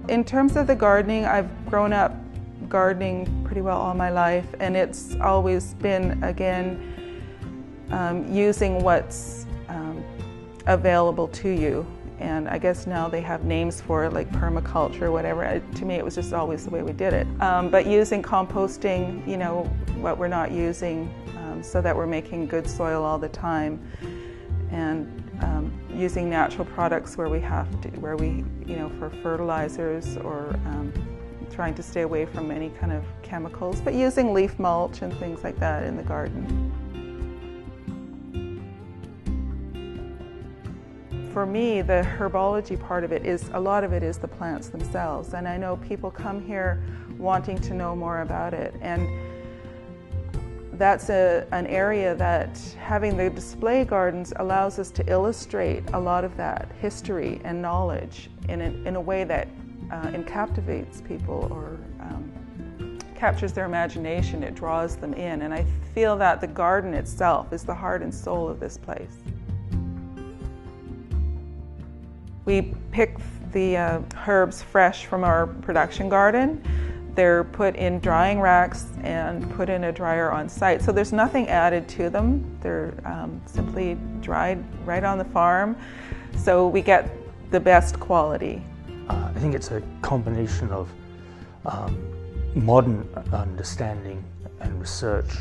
In terms of the gardening, I've grown up gardening pretty well all my life, and it's always been, again, using what's available to you. And I guess now they have names for it, like permaculture or whatever. To me, it was just always the way we did it. But using composting, you know, what we're not using, so that we're making good soil all the time, and using natural products where we have to, you know, for fertilizers, or trying to stay away from any kind of chemicals, but using leaf mulch and things like that in the garden. For me, the herbology part of it is, a lot of it is the plants themselves, and I know people come here wanting to know more about it, and that's an area that having the display gardens allows us to illustrate a lot of that history and knowledge in a way that captivates people, or captures their imagination. It draws them in, and I feel that the garden itself is the heart and soul of this place. We pick the herbs fresh from our production garden. They're put in drying racks and put in a dryer on site. So there's nothing added to them. They're simply dried right on the farm. So we get the best quality. I think it's a combination of modern understanding and research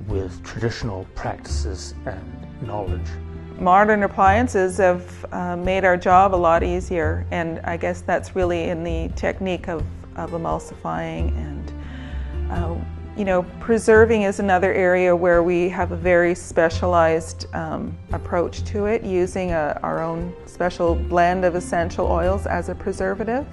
with traditional practices and knowledge. Modern appliances have made our job a lot easier, and I guess that's really in the technique of emulsifying, and you know, preserving is another area where we have a very specialized approach to it, using our own special blend of essential oils as a preservative.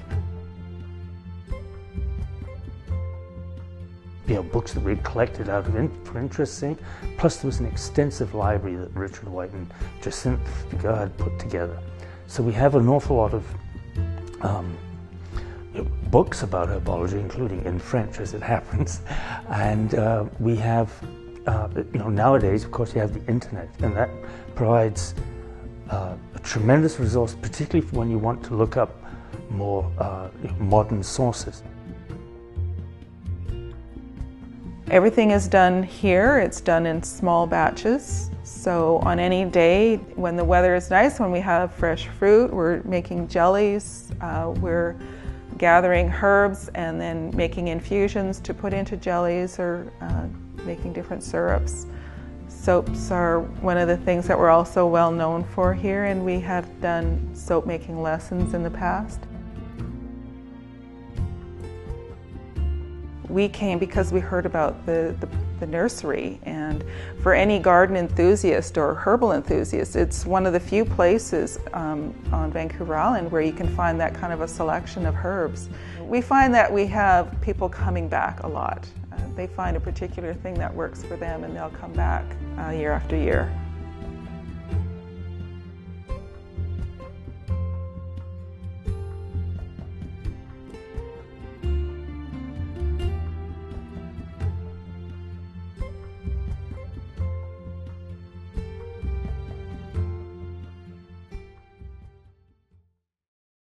You know, books that we collected out of for interest's sake, plus there was an extensive library that Richard White and Jacinth Figueroa had put together. So we have an awful lot of books about herbology, including in French as it happens, and we have, you know, nowadays of course you have the internet, and that provides a tremendous resource, particularly when you want to look up more modern sources. Everything is done here. It's done in small batches. So on any day when the weather is nice, when we have fresh fruit, we're making jellies, we're gathering herbs and then making infusions to put into jellies, or making different syrups. Soaps are one of the things that we're also well known for here, and we have done soap making lessons in the past. We came because we heard about the nursery, and for any garden enthusiast or herbal enthusiast, it's one of the few places on Vancouver Island where you can find that kind of a selection of herbs. We find that we have people coming back a lot. They find a particular thing that works for them, and they'll come back year after year.